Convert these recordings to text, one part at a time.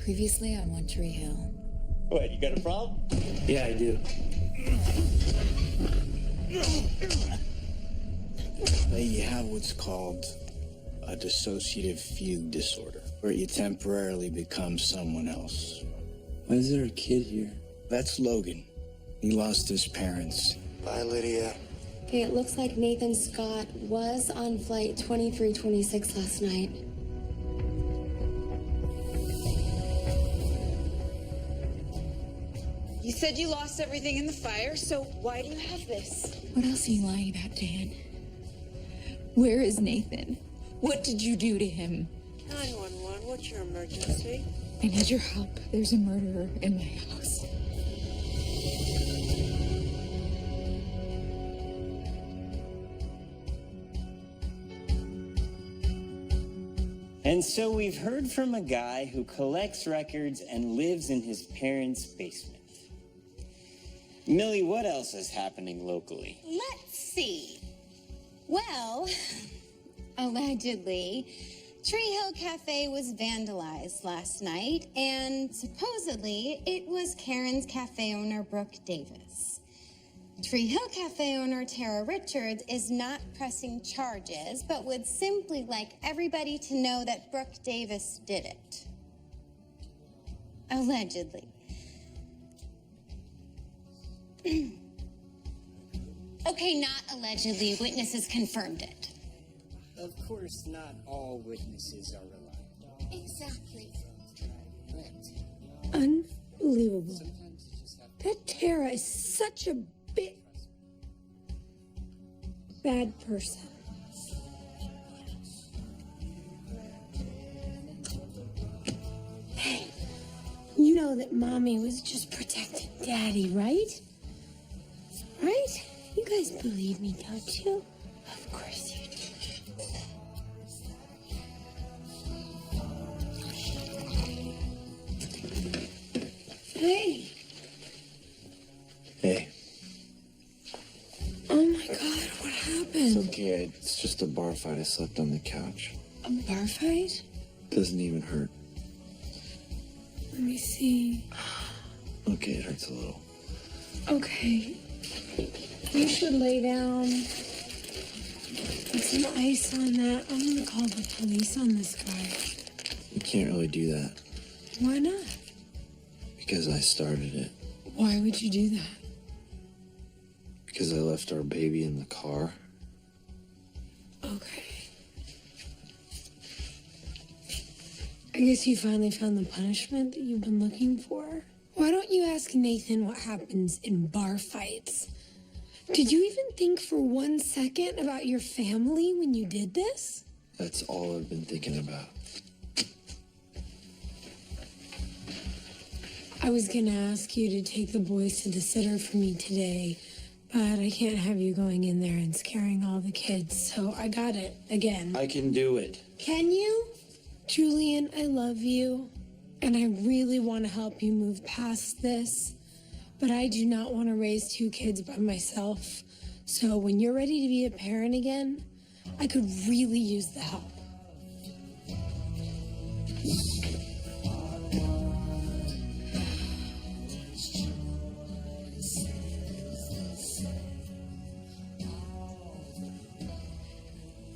Previously on One Tree Hill. What, you got a problem? Yeah, I do. You have what's called a dissociative fugue disorder, where you temporarily become someone else. Why is there a kid here? That's Logan. He lost his parents. Bye, Lydia. Okay, it looks like Nathan Scott was on flight 2326 last night. You said you lost everything in the fire, so why do you have this? What else are you lying about, Dan? Where is Nathan? What did you do to him? 911, what's your emergency? I need your help. There's a murderer in my house. And so we've heard from a guy who collects records and lives in his parents' basement. Millie, what else is happening locally? Let's see. Well, allegedly, Tree Hill Cafe was vandalized last night, and supposedly it was Karen's cafe owner, Brooke Davis. Tree Hill Cafe owner Tara Richards is not pressing charges, but would simply like everybody to know that Brooke Davis did it. Allegedly. Okay, not allegedly. Witnesses confirmed it. Of course, not all witnesses are reliable. Exactly. Unbelievable. That Tara is such a bad person. Hey, you know that Mommy was just protecting Daddy, right? Right? You guys believe me, don't you? Of course you do. Hey. Hey. Oh my God, what happened? It's okay. It's just a bar fight. I slept on the couch. A bar fight? Doesn't even hurt. Let me see. Okay, it hurts a little. Okay. You should lay down. Put some ice on that. I'm gonna call the police on this guy. You can't really do that. Why not? Because I started it. Why would you do that? Because I left our baby in the car. Okay. I guess you finally found the punishment that you've been looking for. Why don't you ask Nathan what happens in bar fights? Did you even think for 1 second about your family when you did this? That's all I've been thinking about. I was gonna ask you to take the boys to the sitter for me today, but I can't have you going in there and scaring all the kids, so I got it again. I can do it. Can you? Julian, I love you, and I really want to help you move past this, but I do not want to raise 2 kids by myself. So when you're ready to be a parent again, I could really use the help.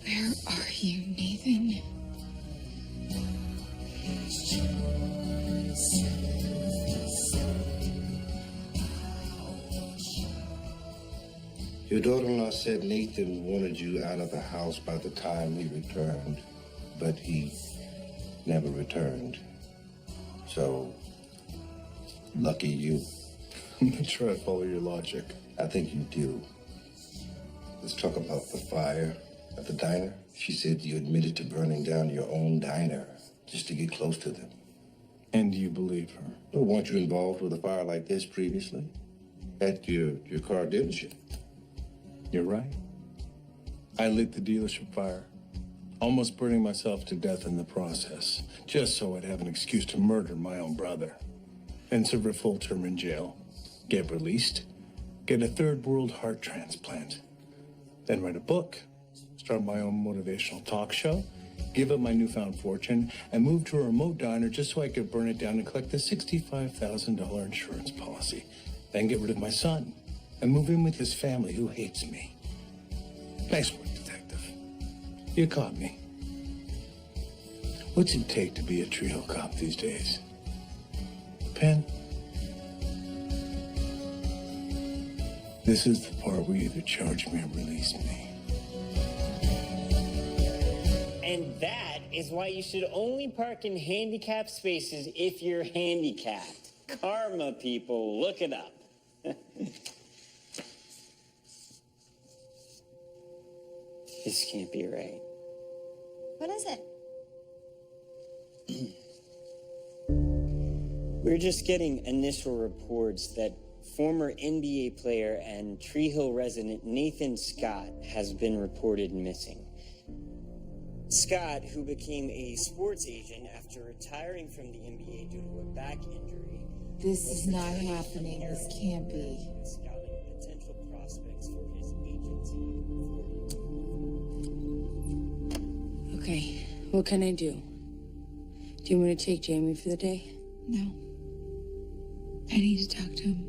Where are you, Nathan? Your daughter-in-law said Nathan wanted you out of the house by the time he returned, but he never returned. So, lucky you. I'm not sure I follow your logic. I think you do. Let's talk about the fire at the diner. She said you admitted to burning down your own diner just to get close to them. And you believe her? Well, weren't you involved with a fire like this previously? At your car dealership? You're right. I lit the dealership fire, almost burning myself to death in the process, just so I'd have an excuse to murder my own brother. And serve a full term in jail, get released, get a third world heart transplant, then write a book, start my own motivational talk show, give up my newfound fortune, and move to a remote diner just so I could burn it down and collect the $65,000 insurance policy. Then get rid of my son and move in with his family who hates me. Nice work, detective. You caught me. What's it take to be a Tree Hill cop these days? Pen? This is the part where you either charge me or release me. And that is why you should only park in handicapped spaces if you're handicapped. Karma, people, look it up. This can't be right. What is it? We're just getting initial reports that former NBA player and Tree Hill resident Nathan Scott has been reported missing. Scott, who became a sports agent after retiring from the NBA due to a back injury. This is not happening. This can't be. Scouting potential prospects for his agency. Okay, what can I do? Do you want to take Jamie for the day? No. I need to talk to him.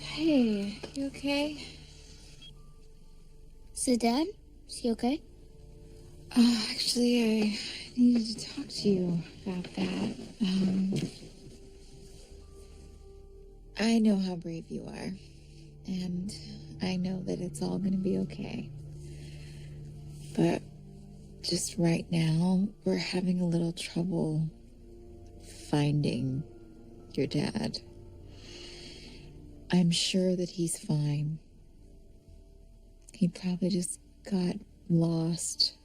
Hey, you okay? Is it Dad? Is he okay? Actually, I needed to talk to you about that. I know how brave you are, and I know that it's all gonna be okay. But just right now, we're having a little trouble finding your dad. I'm sure that he's fine. He probably just got lost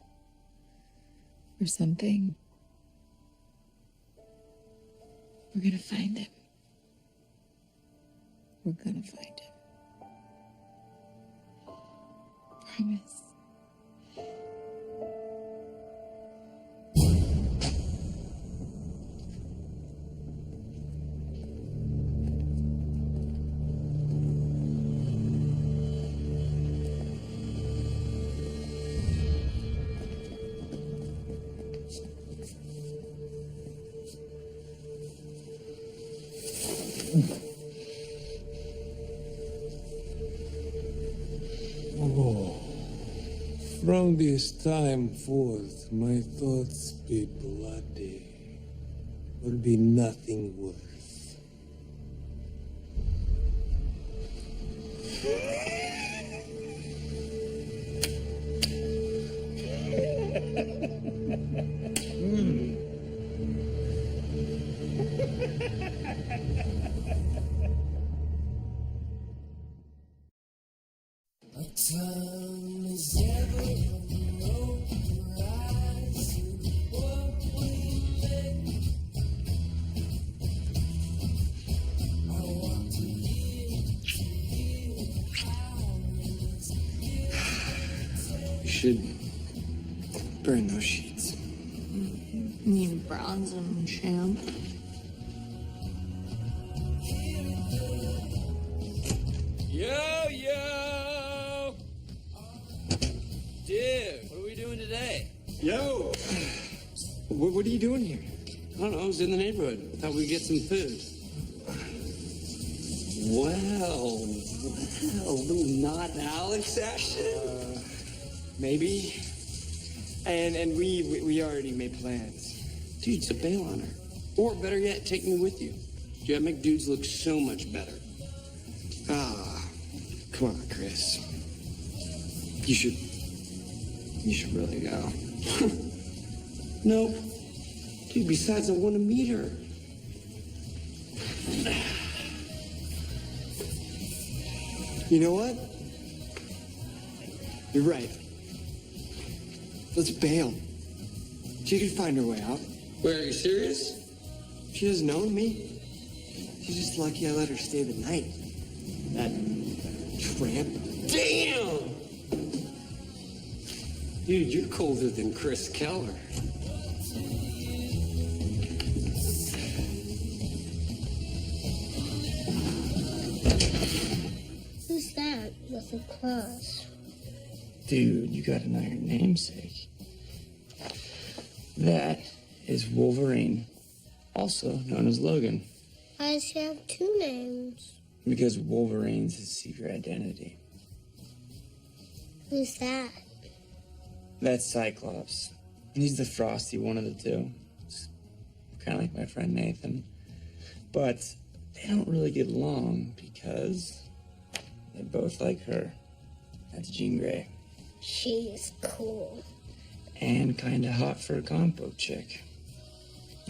or something. We're gonna find him. We're gonna find him. Promise. From this time forth, my thoughts be bloody, will be nothing worse. You should burn those sheets. Need bronze and champ. Yo! Dude, what are we doing today? Yo! What are you doing here? I don't know, I was in the neighborhood. Thought we'd get some food. Well, little not Alex action? Maybe. And we already made plans. Dude, it's a bail on her. Or better yet, take me with you. Dude, I make dudes look so much better. Come on, Chris. You should really go. Nope. Dude, besides, I want to meet her. You know what? You're right. Let's bail. She can find her way out. Wait, are you serious? She doesn't know me. She's just lucky I let her stay the night. That tramp. Damn! Dude, you're colder than Chris Keller. Who's that with the claws? Dude, you gotta know your namesake. That is Wolverine, also known as Logan. Why does he have two names? Because Wolverine's his secret identity. Who's that? That's Cyclops. He's the frosty one of the two. Kind of like my friend Nathan. But they don't really get along because they both like her. That's Jean Grey. She's cool. And kind of hot for a comic book chick.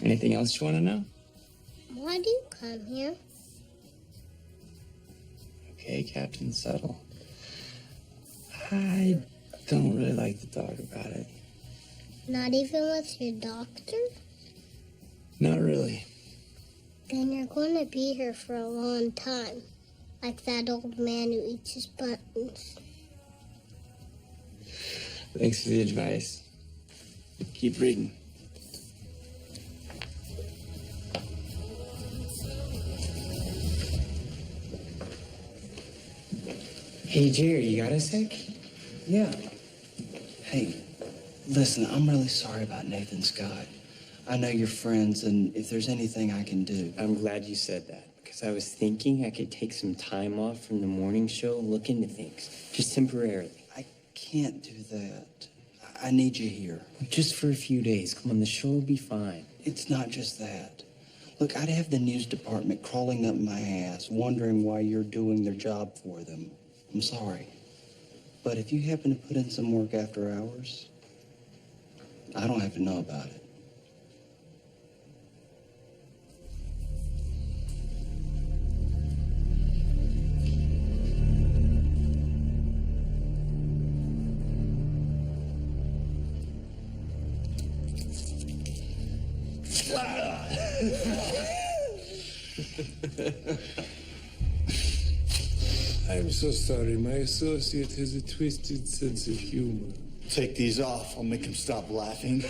Anything else you want to know? Why do you come here? Okay, Captain Subtle. I don't really like to talk about it. Not even with your doctor? Not really. Then you're going to be here for a long time. Like that old man who eats his buttons. Thanks for the advice. Keep reading. Hey, Jerry, you got a sec? Yeah. Hey, listen, I'm really sorry about Nathan Scott. I know you're friends, and if there's anything I can do... I'm glad you said that, because I was thinking I could take some time off from the morning show, look into things, just temporarily. I can't do that. I need you here. Just for a few days. Come on, the show will be fine. It's not just that. Look, I'd have the news department crawling up my ass, wondering why you're doing their job for them. I'm sorry. But if you happen to put in some work after hours, I don't have to know about it. I'm so sorry. My associate has a twisted sense of humor. Take these off. I'll make him stop laughing.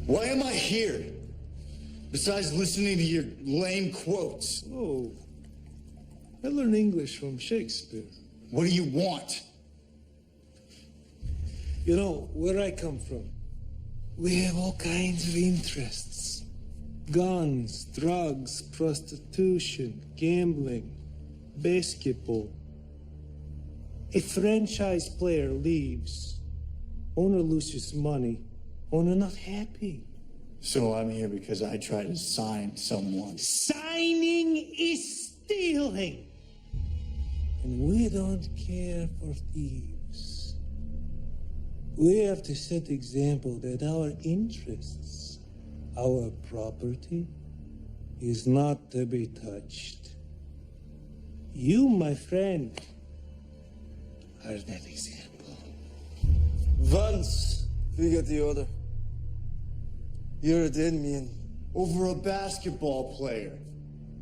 Why am I here? Besides listening to your lame quotes. Oh, I learned English from Shakespeare. What do you want? You know, where I come from, we have all kinds of interests. Guns, drugs, prostitution, gambling, basketball. A franchise player leaves. Owner loses money. Owner not happy. So I'm here because I tried to sign someone. Signing is stealing. And we don't care for thieves. We have to set example that our interests, our property, is not to be touched. You, my friend, are that example. Vance, we get the order. You're a dead man. Over a basketball player.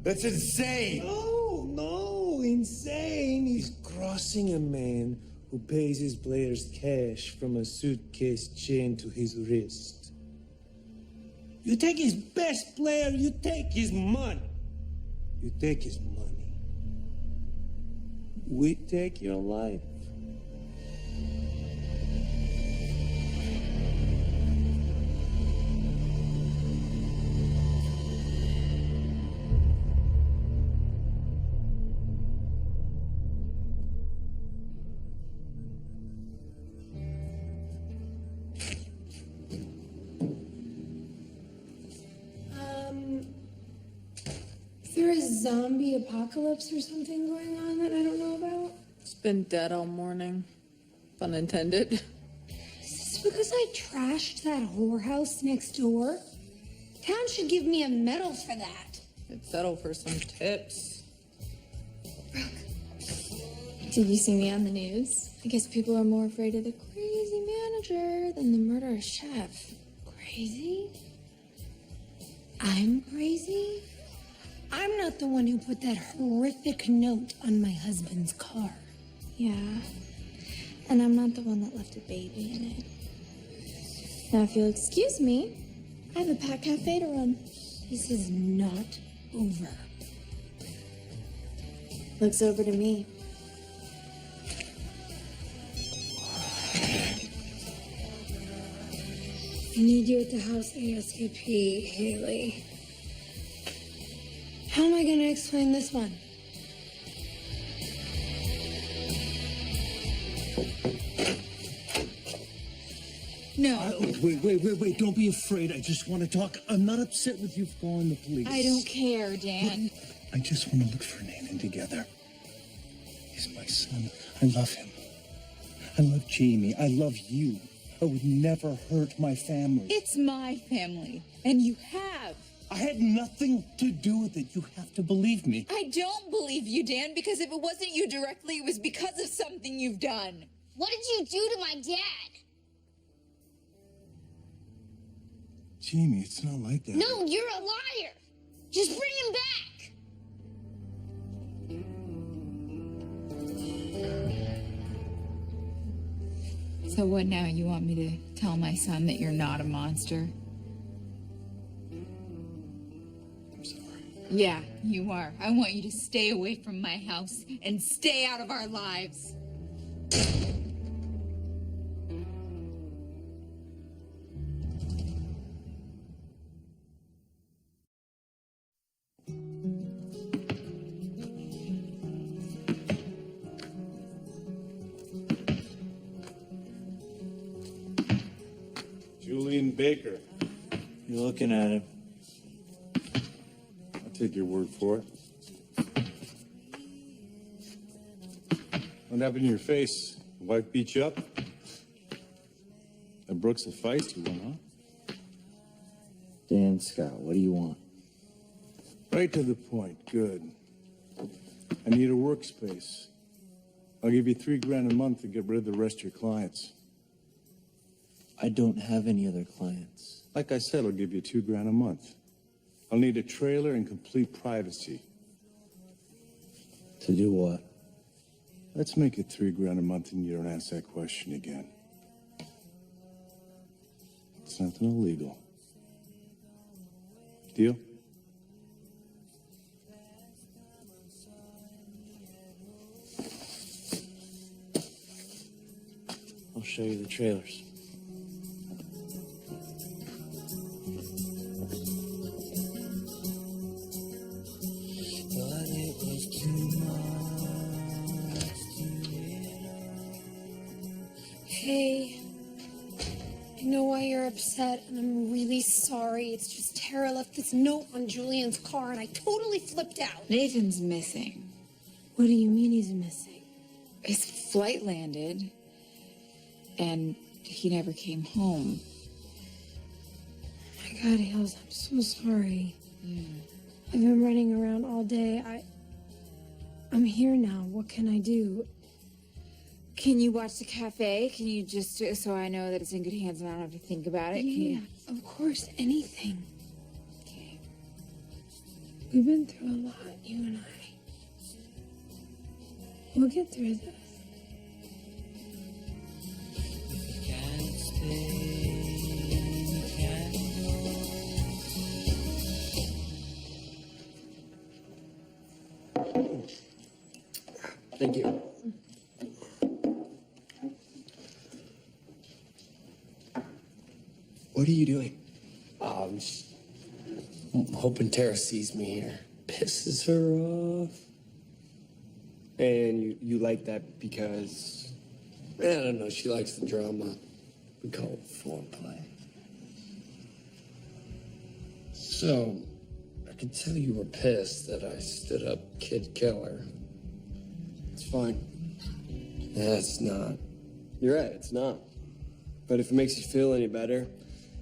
That's insane! No, insane. He's crossing a man who pays his players cash from a suitcase chained to his wrist. You take his best player, you take his money. You take his money. We take your life. Is there a zombie apocalypse or something going on that I don't know about? It's been dead all morning. Pun intended. Is this because I trashed that whorehouse next door? Town should give me a medal for that. I'd settle for some tips. Did you see me on the news? I guess people are more afraid of the crazy manager than the murderous chef. Crazy? I'm crazy? I'm not the one who put that horrific note on my husband's car. Yeah. And I'm not the one that left a baby in it. Now, if you'll excuse me, I have a packed cafe to run. This is not over. Looks over to me. I need you at the house ASAP, Haley. How am I going to explain this one? No. Wait. Don't be afraid. I just want to talk. I'm not upset with you for calling the police. I don't care, Dan. I just want to look for Nathan together. He's my son. I love him. I love Jamie. I love you. I would never hurt my family. It's my family, and you have. I had nothing to do with it. You have to believe me. I don't believe you, Dan, because if it wasn't you directly, it was because of something you've done. What did you do to my dad? Jamie, it's not like that. No, you're a liar. Just bring him back. So what now? You want me to tell my son that you're not a monster? I'm sorry. Yeah, you are. I want you to stay away from my house and stay out of our lives. Julian Baker. You're looking at him. I'll take your word for it. What happened to your face? The wife beat you up? That Brooks a feisty one, huh? Dan Scott, what do you want? Right to the point. Good. I need a workspace. I'll give you $3,000 a month to get rid of the rest of your clients. I don't have any other clients. Like I said, I'll give you $2,000 a month. I'll need a trailer and complete privacy. To do what? Let's make it $3,000 a month and you don't ask that question again. It's nothing illegal. Deal? I'll show you the trailers. Hey, I know why you're upset, and I'm really sorry. It's just Tara left this note on Julian's car, and I totally flipped out. Nathan's missing. What do you mean he's missing? His flight landed, and he never came home. Oh my God, Hills, I'm so sorry. I've been running around all day. I'm here now. What can I do? Can you watch the cafe? Can you just, so I know that it's in good hands and I don't have to think about it? Yeah, of course, anything. Okay. We've been through a lot, you and I. We'll get through this. Thank you. What are you doing? I'm hoping Tara sees me here. Pisses her off. And you like that because, I don't know, she likes the drama. We call it foreplay. So, I can tell you were pissed that I stood up Kid Killer. It's fine. It's not. You're right, it's not. But if it makes you feel any better,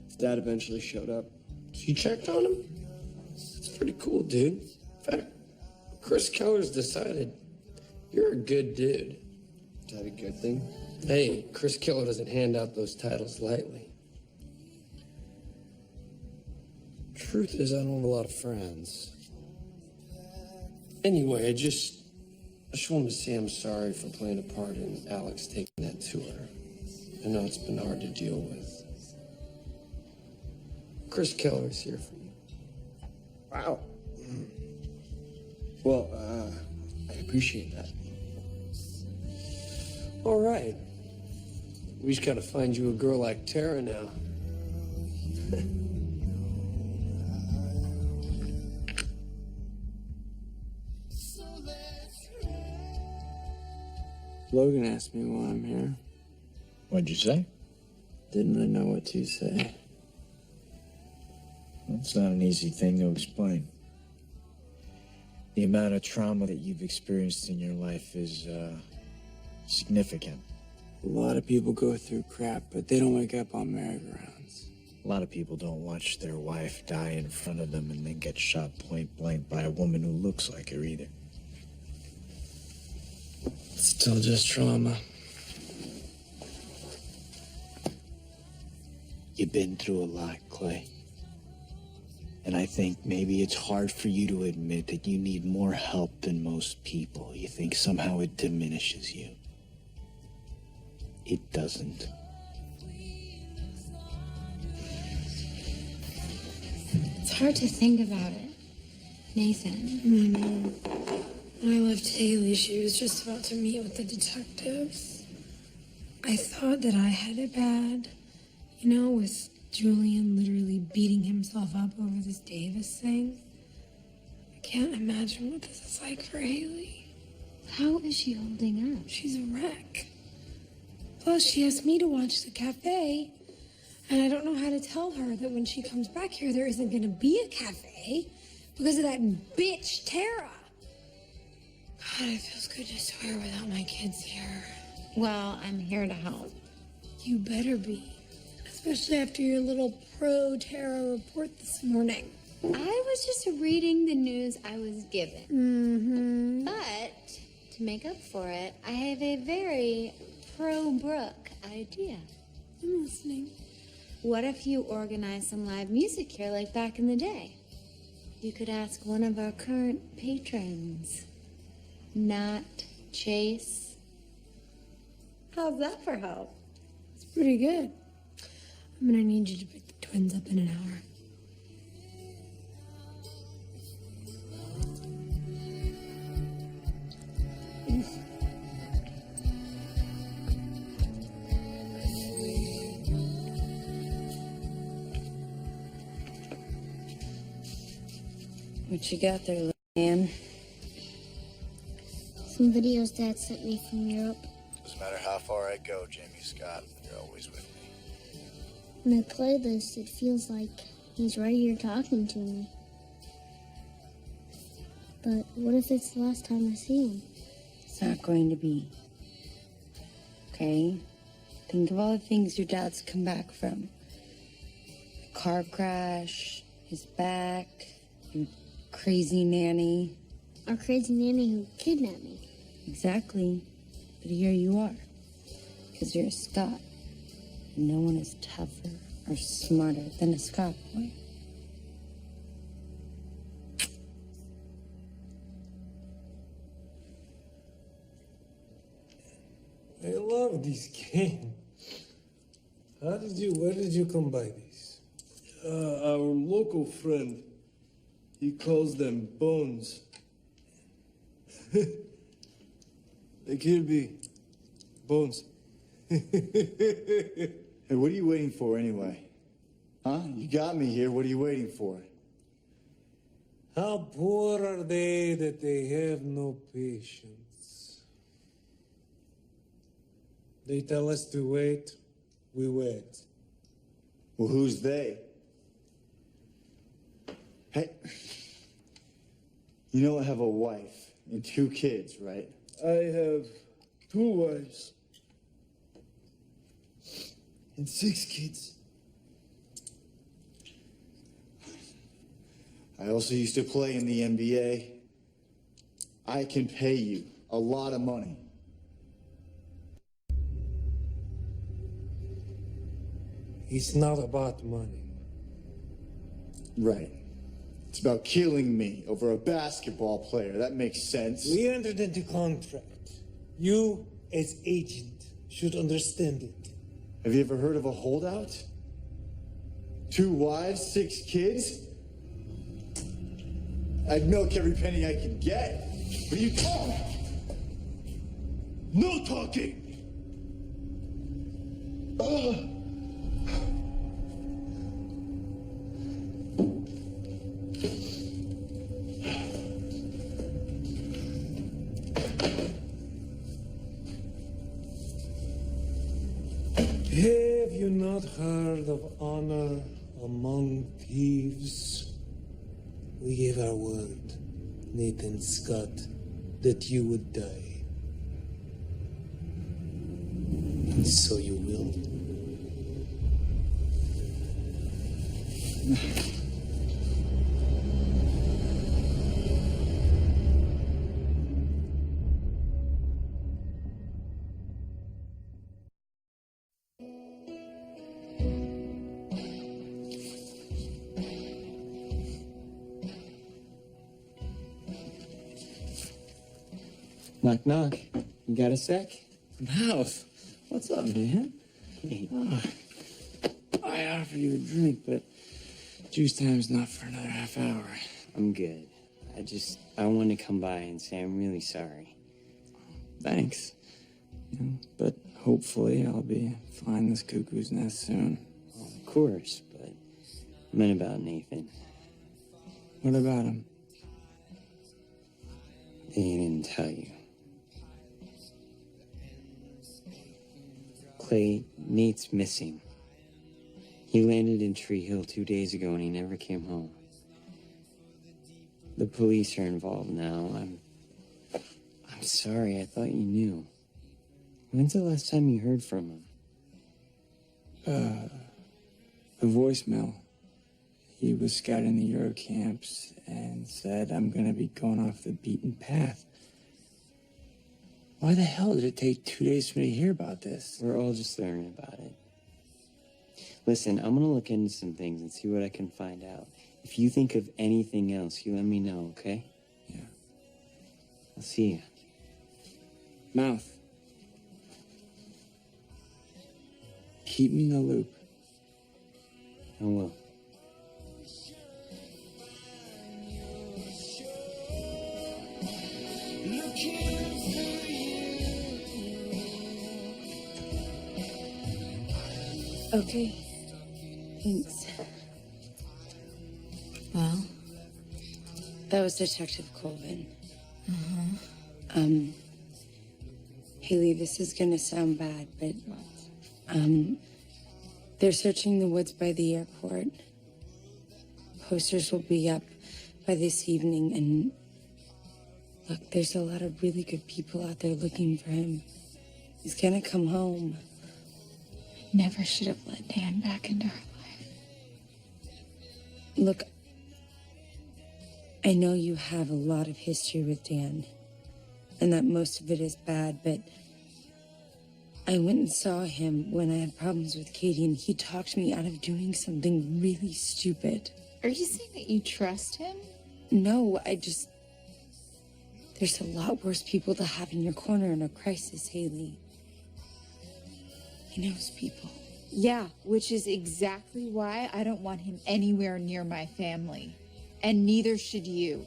his dad eventually showed up. She checked on him. It's pretty cool, dude. In fact, Chris Keller's decided you're a good dude. Is that a good thing? Hey, Chris Keller doesn't hand out those titles lightly. Truth is, I don't have a lot of friends. Anyway, I just wanted to say I'm sorry for playing a part in Alex taking that tour. I know it's been hard to deal with. Chris Keller's here for you. Wow. Well, I appreciate that. All right. We just gotta find you a girl like Tara now. Logan asked me why I'm here. What'd you say? Didn't really know what to say. Well, it's not an easy thing to explain. The amount of trauma that you've experienced in your life is, significant. A lot of people go through crap, but they don't wake up on merry-go-rounds. A lot of people don't watch their wife die in front of them and then get shot point blank by a woman who looks like her either. It's still just trauma. You've been through a lot, Clay. And I think maybe it's hard for you to admit that you need more help than most people. You think somehow it diminishes you. It doesn't. It's hard to think about it, Nathan. I know. When I left Haley, she was just about to meet with the detectives. I thought that I had it bad, you know, with Julian literally beating himself up over this Davis thing. I can't imagine what this is like for Haley. How is she holding up? She's a wreck. Plus, she asked me to watch the cafe, and I don't know how to tell her that when she comes back here, there isn't going to be a cafe because of that bitch, Tara. God, it feels good to swear without my kids here. Well, I'm here to help. You better be. Especially after your little pro-Tara report this morning. I was just reading the news I was given. Mm-hmm. But to make up for it, I have a very pro-Brooke idea. I'm listening. What if you organize some live music here like back in the day? You could ask one of our current patrons. Not Chase. How's that for help? It's pretty good. I'm gonna need you to pick the twins up in an hour. What you got there, little man? Some videos Dad sent me from Europe. Doesn't matter how far I go, Jamie Scott, you're always with me. When I play this, it feels like he's right here talking to me. But what if it's the last time I see him? It's not going to be. Okay? Think of all the things your dad's come back from. The car crash, his back, your crazy nanny. Our crazy nanny who kidnapped me. Exactly. But here you are. Because you're a Scot. And no one is tougher or smarter than a Scot boy. I love this game. Where did you come by these? Our local friend. He calls them bones. Like here be bones. Hey, what are you waiting for anyway? Huh? You got me here. What are you waiting for? How poor are they that they have no patience? They tell us to wait, we wait. Well, who's they? Hey, you know I have a wife and 2 kids, right? I have 2 wives. And 6 kids. I also used to play in the NBA. I can pay you a lot of money. It's not about money. Right. It's about killing me over a basketball player. That makes sense. We entered into contract. You, as agent, should understand it. Have you ever heard of a holdout? 2 wives, 6 kids? I'd milk every penny I could get. But you talk. No talking. Have you not heard of honor among thieves? We gave our word, Nathan Scott, that you would die. And so you will. Knock, knock. You got a sec? Mouth. What's up, man? Hey. Oh, I offer you a drink, but juice time's not for another half hour. I'm good. I want to come by and say I'm really sorry. Thanks. But hopefully I'll be flying this cuckoo's nest soon. Well, of course, but I meant about Nathan. What about him? They didn't tell you. Clay, Nate's missing. He landed in Tree Hill 2 days ago and he never came home. The police are involved now. I'm sorry, I thought you knew. When's the last time you heard from him? A voicemail. He was scouting the Euro camps and said, I'm gonna be going off the beaten path. Why the hell did it take 2 days for me to hear about this? We're all just learning about it. Listen, I'm gonna look into some things and see what I can find out. If you think of anything else, you let me know, okay? Yeah. I'll see you. Mouth. Keep me in the loop. I will. Okay. Thanks. Well? That was Detective Colvin. Uh-huh. Haley, this is gonna sound bad, but, they're searching the woods by the airport. Posters will be up by this evening, and look, there's a lot of really good people out there looking for him. He's gonna come home. Never should have let Dan back into her life. Look, I know you have a lot of history with Dan, and that most of it is bad, but I went and saw him when I had problems with Katie, and he talked me out of doing something really stupid. Are you saying that you trust him? No, there's a lot worse people to have in your corner in a crisis, Haley. He knows people. Yeah, which is exactly why I don't want him anywhere near my family. And neither should you.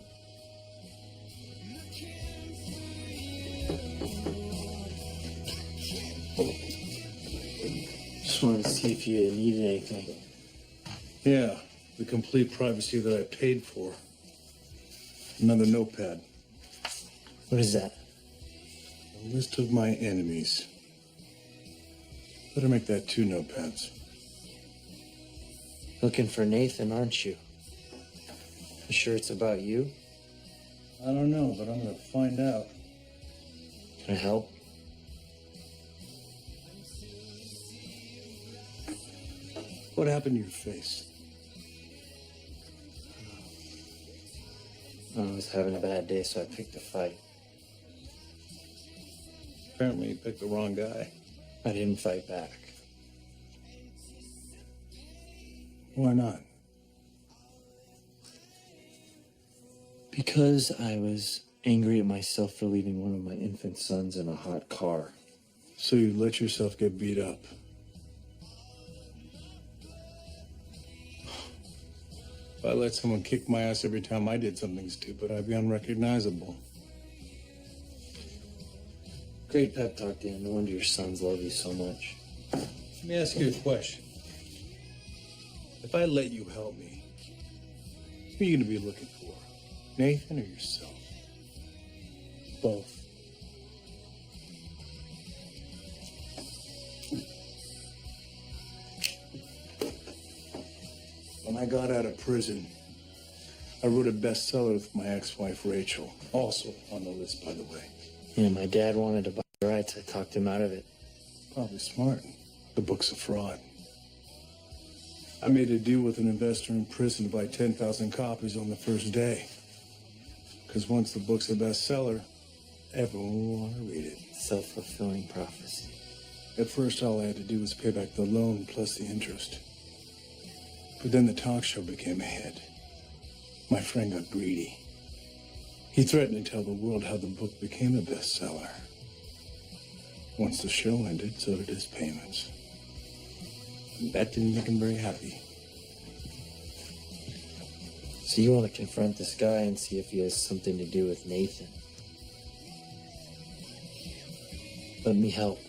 Just wanted to see if you needed anything. Yeah, the complete privacy that I paid for. Another notepad. What is that? A list of my enemies. Better make that 2 notepads. Looking for Nathan, aren't you? You sure it's about you? I don't know, but I'm gonna find out. Can I help? What happened to your face? I was having a bad day, so I picked a fight. Apparently you picked the wrong guy. I didn't fight back. Why not? Because I was angry at myself for leaving one of my infant sons in a hot car. So you let yourself get beat up. If I let someone kick my ass every time I did something stupid, I'd be unrecognizable. Great pep talk, Dan. No wonder your sons love you so much. Let me ask you a question. If I let you help me, who are you going to be looking for? Nathan or yourself? Both. When I got out of prison, I wrote a bestseller with my ex-wife, Rachel. Also on the list, by the way. Yeah, my dad wanted to buy the rights. I talked him out of it. Probably smart. The book's a fraud. I made a deal with an investor in prison to buy 10,000 copies on the first day. Because once the book's a bestseller, everyone will want to read it. Self-fulfilling prophecy. At first, all I had to do was pay back the loan plus the interest. But then the talk show became a hit. My friend got greedy. He threatened to tell the world how the book became a bestseller. Once the show ended, so did his payments. And that didn't make him very happy. So you want to confront this guy and see if he has something to do with Nathan? Let me help.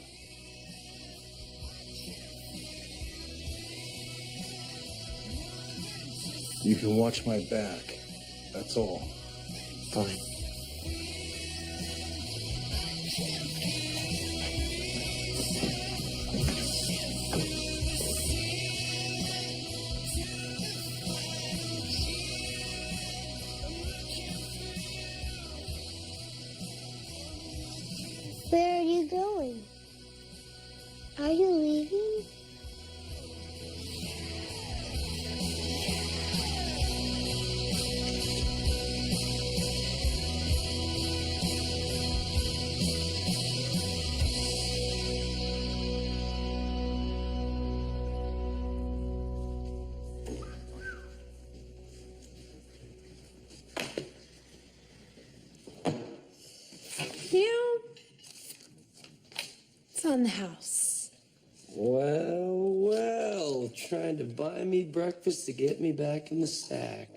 You can watch my back. That's all. Fine. Where are you going? Are you leaving? It's on the house. Well, trying to buy me breakfast to get me back in the sack.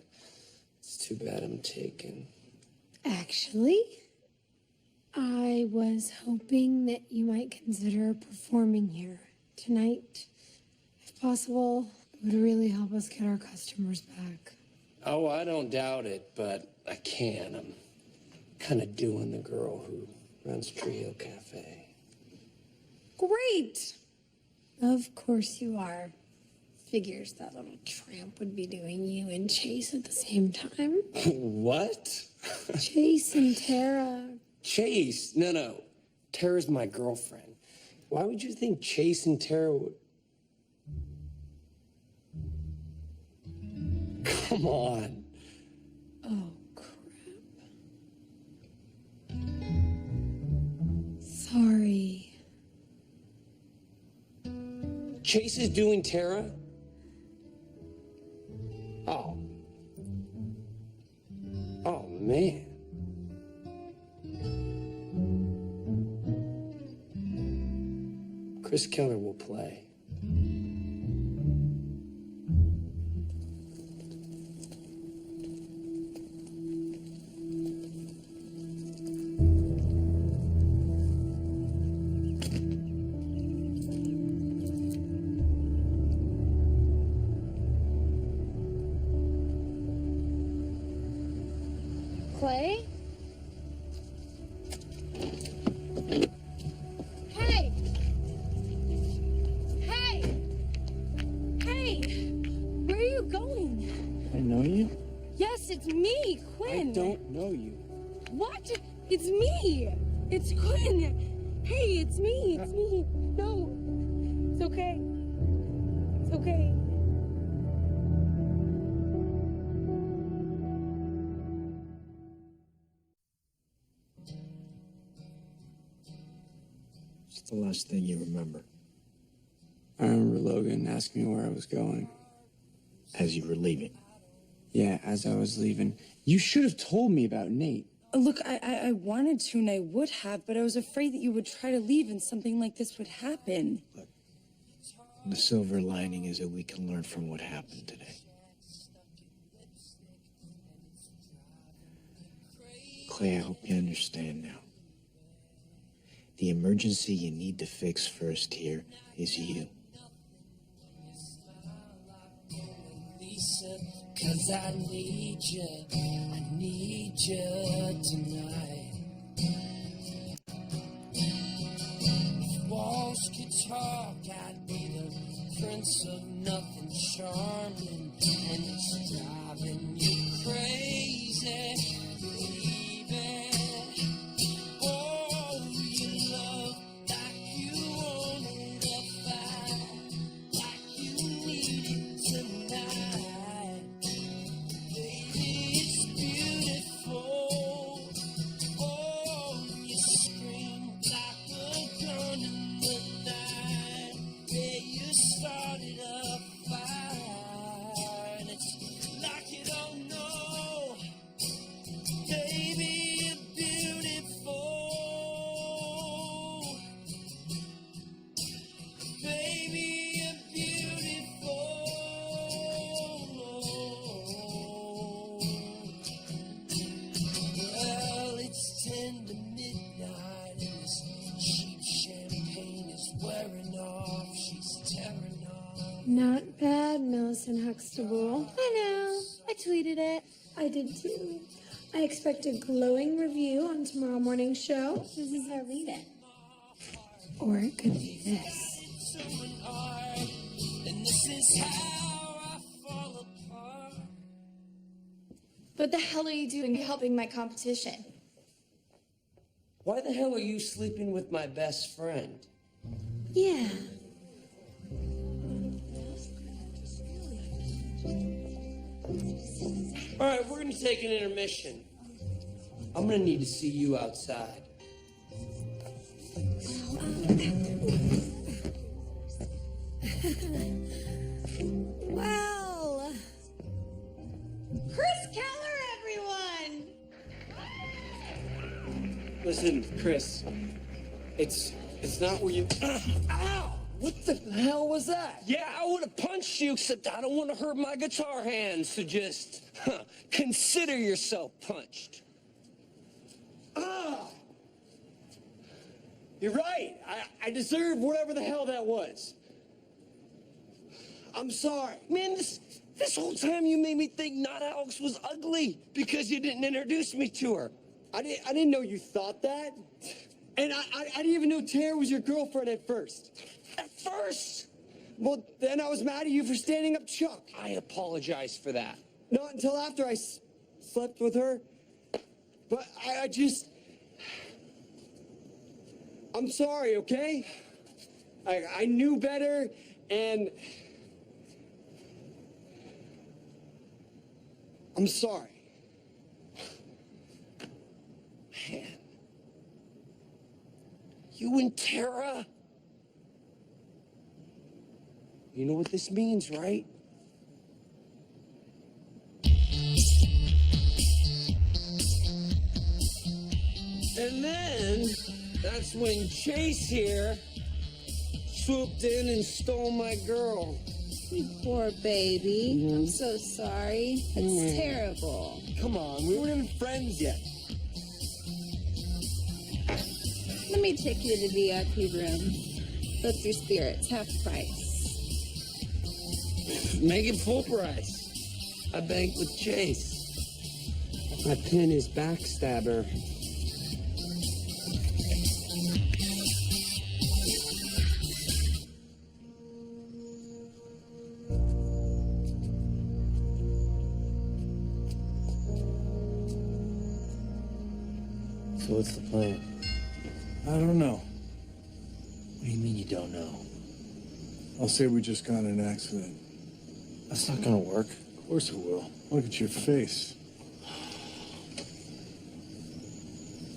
It's too bad I'm taken. Actually, I was hoping that you might consider performing here tonight. If possible, it would really help us get our customers back. Oh, I don't doubt it, but I can. I'm kind of doing the girl who runs Tree Hill Cafe. Great! Of course you are. Figures that little tramp would be doing you and Chase at the same time. What? Chase and Tara. Chase? No. Tara's my girlfriend. Why would you think Chase and Tara would... Come on. Oh, crap. Sorry. Chase is doing Tara? Oh. Oh, man. Chris Keller will play. Clay? Hey! Hey! Hey! Where are you going? I know you? Yes, it's me, Quinn. I don't know you. What? It's me. It's Quinn. Hey, it's me. It's me. No. It's okay. It's okay. What's the last thing you remember? I remember Logan asking me where I was going. As you were leaving? Yeah, as I was leaving. You should have told me about Nate. Look, I wanted to and I would have, but I was afraid that you would try to leave and something like this would happen. Look, the silver lining is that we can learn from what happened today. Clay, I hope you understand now. The emergency you need to fix first here is you. Lisa, 'cause I need you tonight. If walls could talk, I'd be the prince of nothing charming, and it's driving you crazy, baby. Oh, you love like you wanted a fight, like you need it tonight. Baby, it's beautiful. Oh, you scream like a gun in the night. Yeah, you started a fire, and it's like you don't know. Baby, you're beautiful. Baby, you're beautiful. Well, it's 10 to midnight, and this cheap champagne is wearing off. She's tearing off. Not bad, Millicent Huxtable. I know. I tweeted it. I did too. I expect a glowing review on tomorrow morning's show. This is our lead-in. Or it could be this. And this is how I fall apart. What the hell are you doing helping my competition? Why the hell are you sleeping with my best friend? Yeah. All right, we're gonna take an intermission. I'm gonna need to see you outside. Well, Chris Keller, everyone! Listen, Chris, it's not where you. Ow! What the hell was that? Yeah, I would have punched you, except I don't want to hurt my guitar hands, so just consider yourself punched. Ah! You're right. I deserve whatever the hell that was. I'm sorry. Man, this whole time you made me think Not Alex was ugly because you didn't introduce me to her. I didn't know you thought that. And I didn't even know Tara was your girlfriend at first. At first? Well, then I was mad at you for standing up Chuck. I apologize for that. Not until after I slept with her. But I just... I'm sorry, okay? I knew better, and... I'm sorry. Man. You and Tara? You know what this means, right? And then, that's when Chase here swooped in and stole my girl. You poor baby. I'm so sorry. It's terrible. Come on, we weren't even friends yet. Let me take you to the VIP room. Both your spirits, half price. Make it full price. I bank with Chase. My pin is backstabber. So what's the plan? I don't know. What do you mean you don't know? I'll say we just got in an accident. That's not gonna work. Of course it will. Look at your face.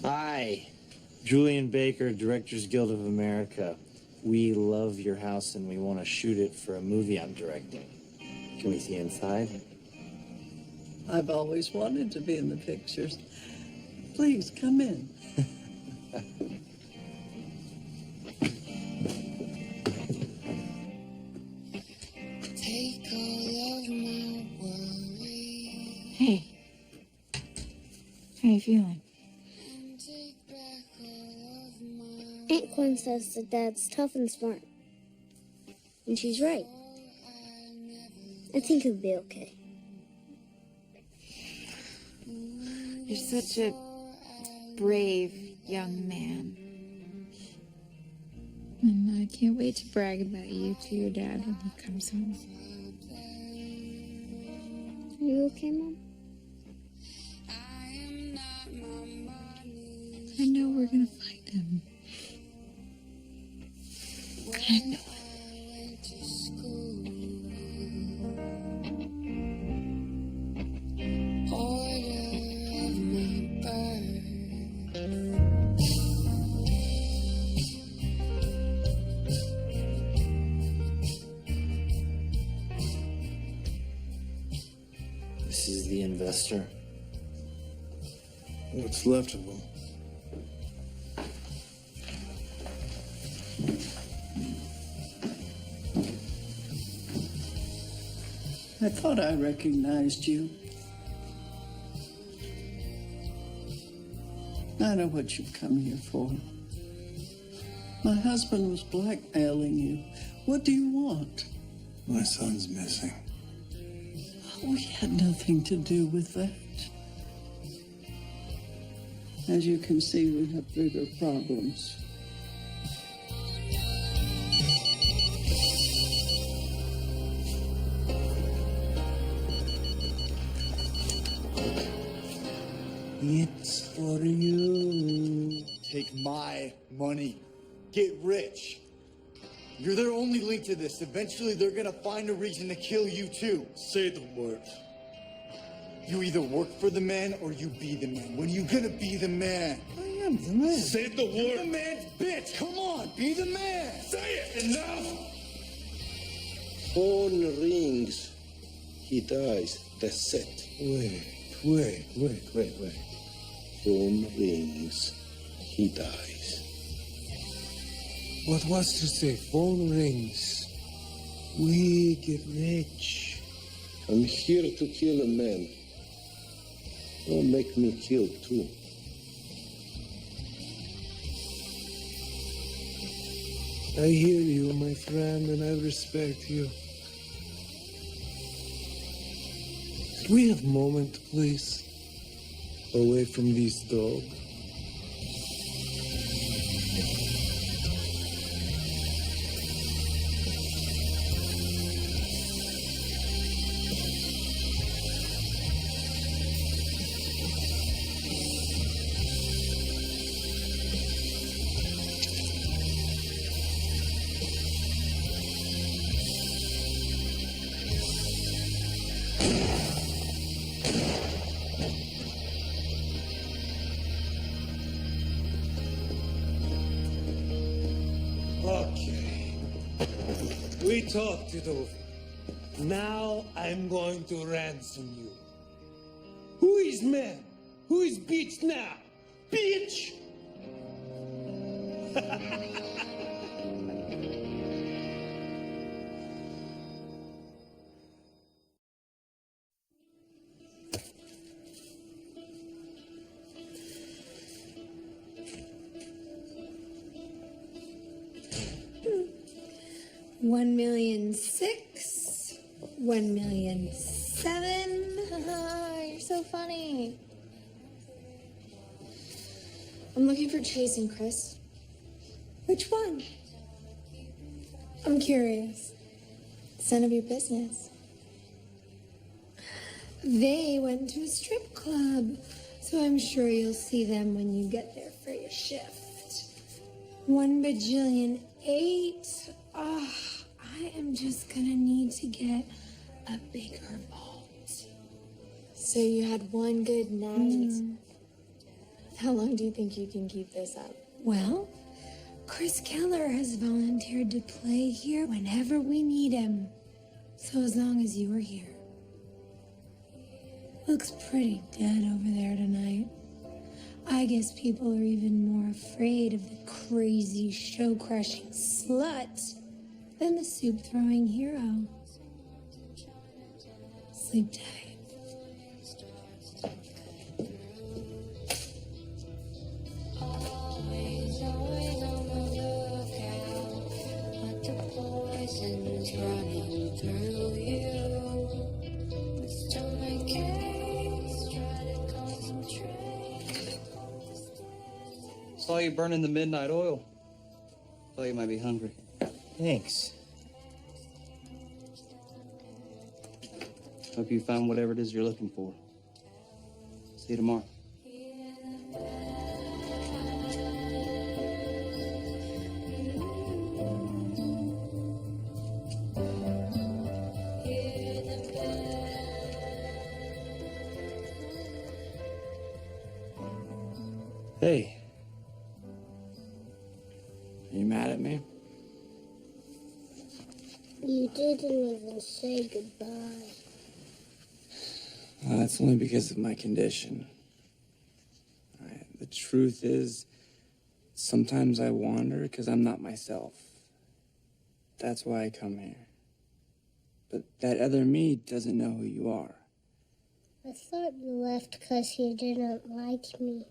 Hi. Julian Baker, Directors Guild of America. We love your house and we want to shoot it for a movie I'm directing. Can we see inside? I've always wanted to be in the pictures. Please, come in. Take all of my worries. Hey. How you feeling? Aunt Quinn says that Dad's tough and smart. And she's right. I think he'll be okay. You're such a brave young man. And I can't wait to brag about you to your dad when he comes home. Are you okay, Mom? I know we're gonna find him. I know. This is the investor. What's left of him? I thought I recognized you. I know what you've come here for. My husband was blackmailing you. What do you want? My son's missing. We had nothing to do with that. As you can see, we have bigger problems. It's for you. Take my money. Get rich. You're their only link to this. Eventually, they're gonna find a reason to kill you too. Say the word. You either work for the man or you be the man. When are you gonna be the man? I am the man. Say the You're word. the man's bitch. Come on, be the man. Say it. Enough. Phone rings. He dies. That's it. Wait. Phone rings. He dies. What was to say? Phone rings. We get rich. I'm here to kill a man. Don't make me kill too. I hear you, my friend, and I respect you. Could we have a moment, please? Away from this dog. Okay. We talked it over. Now I'm going to ransom you. Who is man? Who is bitch now? Bitch! $1,000,006, $1,000,007. You're so funny. I'm looking for Chase and Chris. Which one? I'm curious. It's none of your business. They went to a strip club, so I'm sure you'll see them when you get there for your shift. 1,000,000,008. Oh, I am just gonna need to get a bigger vault. So you had one good night. How long do you think you can keep this up? Well, Chris Keller has volunteered to play here whenever we need him. So as long as you are here. Looks pretty dead over there tonight. I guess people are even more afraid of the crazy show-crushing slut than the soup-throwing hero. Sleep tight. Always on my Saw you burning the midnight oil. Thought you might be hungry. Thanks. Hope you find whatever it is you're looking for. See you tomorrow. Hey. Are you mad at me? You didn't even say goodbye. Well, that's only because of my condition. All right, the truth is, sometimes I wander because I'm not myself. That's why I come here. But that other me doesn't know who you are. I thought you left because you didn't like me.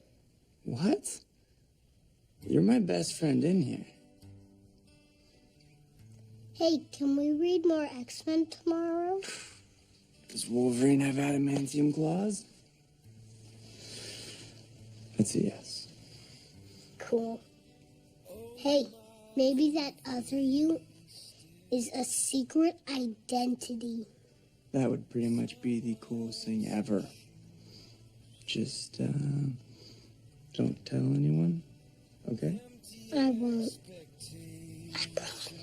What? You're my best friend in here. Hey, can we read more X-Men tomorrow? Does Wolverine have adamantium claws? It's a yes. Cool. Hey, maybe that other you is a secret identity. That would pretty much be the coolest thing ever. Just, don't tell anyone, okay? I won't. I promise.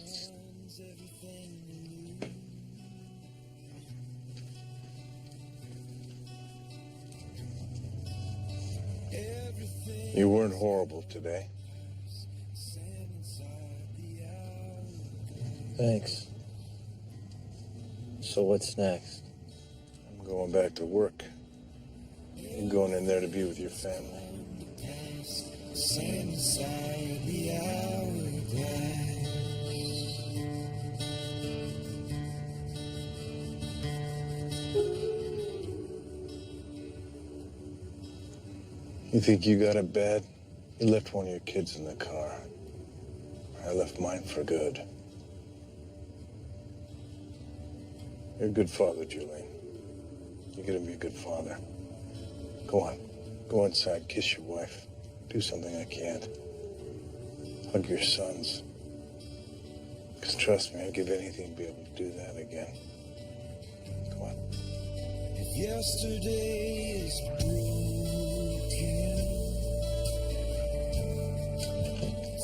You weren't horrible today. Thanks. So what's next? I'm going back to work. You're going in there to be with your family. You think you got it bad? You left one of your kids in the car. I left mine for good. You're a good father, Julian. You're gonna be a good father. Go on. Go inside, kiss your wife. Do something I can't. Hug your sons. Because trust me, I'd give anything to be able to do that again. Go on. If yesterday is broken,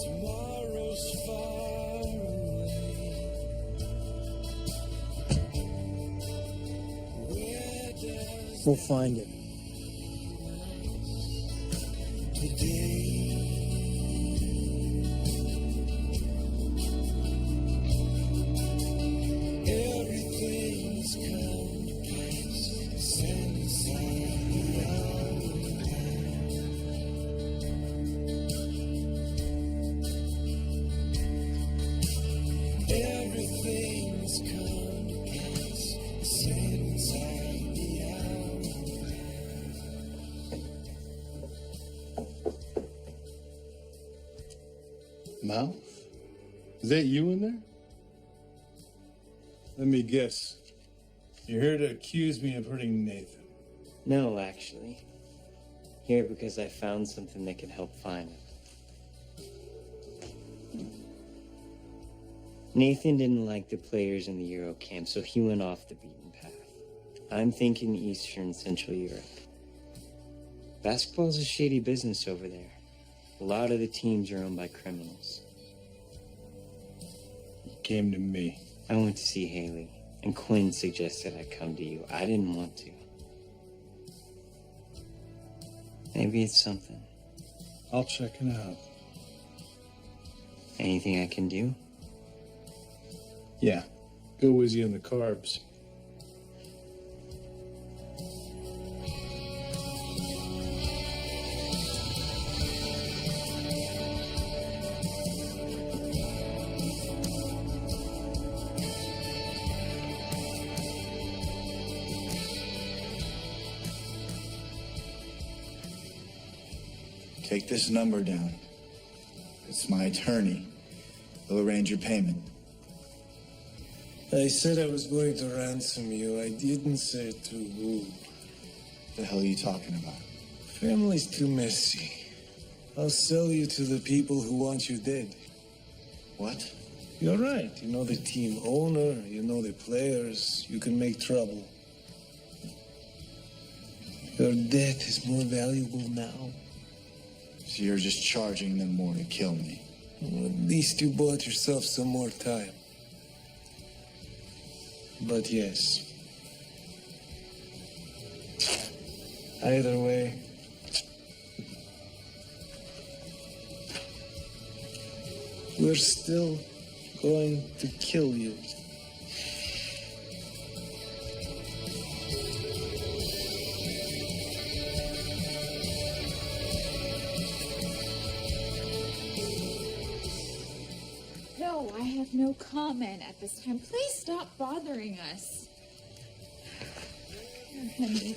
tomorrow's far away. Where does We'll find it. today? Everything's come to pass. Stand inside the hourglass. Everything's come to pass. Stand inside the hourglass. Mouth? Is that you in there? Let me guess. You're here to accuse me of hurting Nathan. No, actually. Here because I found something that can help find him. Nathan didn't like the players in the Euro camp, so he went off the beaten path. I'm thinking Eastern Central Europe. Basketball's a shady business over there. A lot of the teams are owned by criminals. You came to me. I went to see Haley, and Quinn suggested I come to you. I didn't want to. Maybe it's something. I'll check it out. Anything I can do? Yeah. Go easy on the carbs. Take this number down. It's my attorney. He'll arrange your payment. I said I was going to ransom you. I didn't say it to who. The hell are you talking about? Family's too messy. I'll sell you to the people who want you dead. What? You're right. You know the team owner, you know the players. You can make trouble. Your death is more valuable now. So you're just charging them more to kill me? Well, at least you bought yourself some more time. But yes. Either way, we're still going to kill you. No, I have no comment at this time. Please stop bothering us. Here, Henry.